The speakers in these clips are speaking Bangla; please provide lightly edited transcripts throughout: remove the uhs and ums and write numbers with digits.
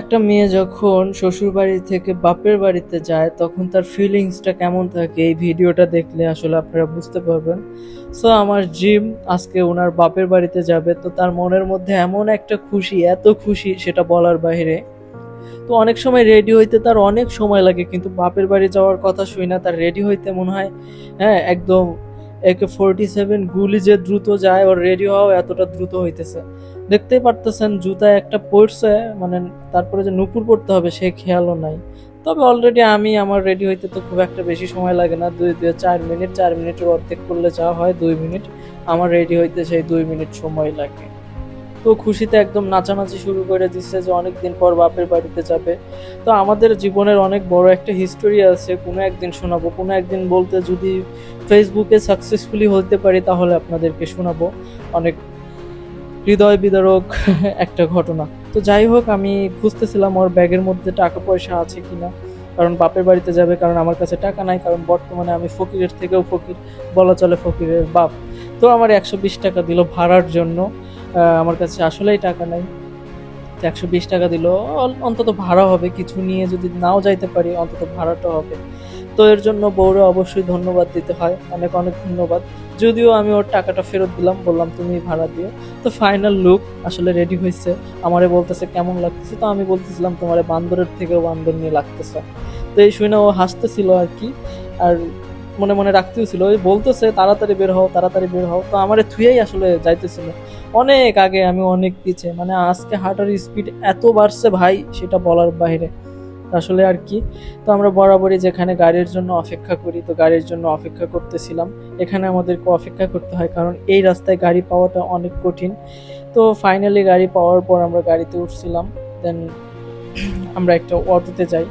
একটা মেয়ে যখন শ্বশুরবাড়ি থেকে বাপের বাড়িতে যায় তখন তার ফিলিংসটা কেমন থাকে এই ভিডিওটা দেখলে আসলে আপনারা বুঝতে পারবেন। সো আমার জিম আজকে ওনার বাপের বাড়িতে যাবে, তো তার মনের মধ্যে এমন একটা খুশি, এত খুশি সেটা বলার বাইরে। তো অনেক সময় রেডি হইতে তার অনেক সময় লাগে, কিন্তু বাপের বাড়ি যাওয়ার কথা শুই না তার রেডি হইতে মনে হয় হ্যাঁ একদম AK-47 গুলি যে দ্রুত যায় ওর রেডি হওয়া এতটা দ্রুত হইতেছে। দেখতেই পারতেছেন জুতা একটা পরছে, মানে তারপরে যে নুপুর পড়তে হবে সে খেয়ালও নাই। তবে অলরেডি আমি আমার রেডি হইতে তো খুব একটা বেশি সময় লাগে না, 4 মিনিট, 4 মিনিটের অর্ধেক করলে যা হয় 2 মিনিট। আমার রেডি হইতে সেই 2 মিনিট সময় লাগে। তো খুশিতে একদম নাচানাচি শুরু করে দিচ্ছে যে অনেকদিন পর বাপের বাড়িতে যাবে। তো আমাদের জীবনের অনেক বড় একটা হিস্টোরি আছে, কোনো একদিন শোনাবো, কোনো একদিন বলতে যদি ফেসবুকে সাকসেসফুলি হতে পারি তাহলে আপনাদেরকে শোনাবো অনেক হৃদয় বিদারক একটা ঘটনা। তো যাই হোক, আমি খুঁজতেছিলাম ওর ব্যাগের মধ্যে টাকা পয়সা আছে কিনা, কারণ বাপের বাড়িতে যাবে, কারণ আমার কাছে টাকা নাই, কারণ বর্তমানে আমি ফকিরের থেকেও ফকির, বলা চলে ফকিরের বাপ। তো আমার 120 টাকা দিল ভাড়ার জন্য। আমার কাছে আসলেই টাকা নাই, তো 120 টাকা দিল, অন্তত ভাড়া হবে, কিছু নিয়ে যদি নাও যাইতে পারি অন্তত ভাড়াটা হবে। তো এর জন্য বউরে অবশ্যই ধন্যবাদ দিতে হয়, অনেক অনেক ধন্যবাদ। যদিও আমি ওর টাকাটা ফেরত দিলাম, বললাম তুমি ভাড়া দিও। তো ফাইনাল লুক আসলে রেডি হয়েছে, আমারে বলতেছে কেমন লাগতেছে, তো আমি বলতেছিলাম তোমারে বান্দরের থেকেও বান্দর নিয়ে লাগতেছে। তো এই শুনে ও হাসতেছিল আর কি, আর মনে মনে রাখতেও ছিল, ওই বলতেছে তাড়াতাড়ি বের হও, তাড়াতাড়ি বের হও। তো আমারে থুয়েই আসলে যাইতেছিল অনেক আগে, আমি অনেক পিছে, মানে আজকে হাঁটার স্পিড এত বাড়ছে ভাই সেটা বলার বাইরে। আসলে আর কি, তো আমরা বরাবরই যেখানে গাড়ির জন্য অপেক্ষা করি, তো গাড়ির জন্য অপেক্ষা করতেছিলাম। এখানে আমাদেরকে অপেক্ষা করতে হয় কারণ এই রাস্তায় গাড়ি পাওয়াটা অনেক কঠিন। তো ফাইনালি গাড়ি পাওয়ার পর আমরা গাড়িতে উঠছিলাম, দেন আমরা একটা অটোতে যাই।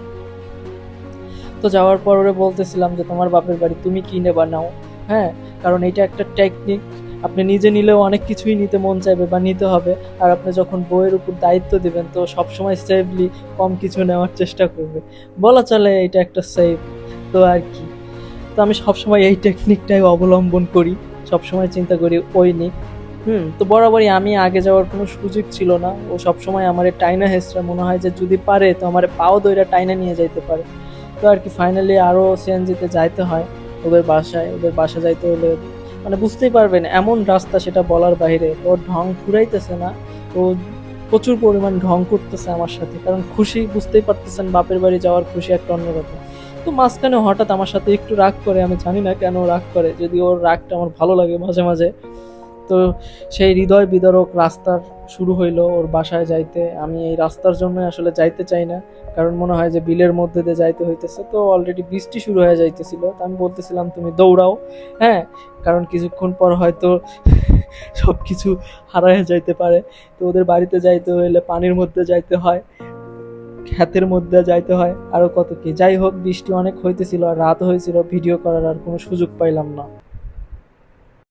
তো যাওয়ার পর ওরে বলতেছিলাম যে তোমার বাপের বাড়ি তুমি কি নেবা নাও, হ্যাঁ, কারণ এটা একটা টেকনিক। আপনি নিজে নিলেও অনেক কিছুই নিতে মন চাইবে বা নিতে হবে, আর আপনি যখন বইয়ের উপর দায়িত্ব দিবেন তো সবসময় সেফলি কম কিছু নেওয়ার চেষ্টা করবে, বলা চলে এটা একটা সেফ। তো আর কি, তো আমি সবসময় এই টেকনিকটাই অবলম্বন করি, সবসময় চিন্তা করি ওই নিক। তো বরাবরই আমি আগে যাওয়ার কোনো সুযোগ ছিল না, ও সবসময় আমার টাইনা হেসরা, মনে হয় যে যদি পারে তো আমার পাও দইরা টাইনা নিয়ে যাইতে পারে। তো আর কি ফাইনালি আরও সিএনজিতে যাইতে হয় ওদের বাসায়, ওদের বাসা যাইতে হলে মানে বুঝতেই পারবেন এমন রাস্তা সেটা বলার বাইরে। ওর ঢং ফুরাইতেছে না, ও প্রচুর পরিমাণ ঢং করতেছে আমার সাথে, কারণ খুশি, বুঝতেই পারতেছেন বাপের বাড়ি যাওয়ার খুশি একটা অন্যরকম। তো মাঝখানে হঠাৎ আমার সাথে একটু রাগ করে, আমি জানি না কেন রাগ করে, যদি ওর রাগটা আমার ভালো লাগে মাঝে মাঝে। তো সেই হৃদয় বিদারক রাস্তার শুরু হইলো ওর বাসায় যাইতে। আমি এই রাস্তার জন্য আসলে যাইতে চাই না, কারণ মনে হয় যে বিলের মধ্যে দিয়ে যাইতে হইতেছে, তো অলরেডি বৃষ্টি শুরু হয়ে যাইতেছিল। তো আমি বলতেছিলাম তুমি দৌড়াও, হ্যাঁ, কারণ কিছুক্ষণ পর হয়তো সব কিছু হারায় যাইতে পারে। তো ওদের বাড়িতে যাইতে হইলে পানির মধ্যে যাইতে হয়, ক্ষেতের মধ্যে যাইতে হয়, আরো কত কি। যাই হোক, বৃষ্টি অনেক হইতেছিল আর রাত হয়েছিল, ভিডিও করার আর কোনো সুযোগ পাইলাম না।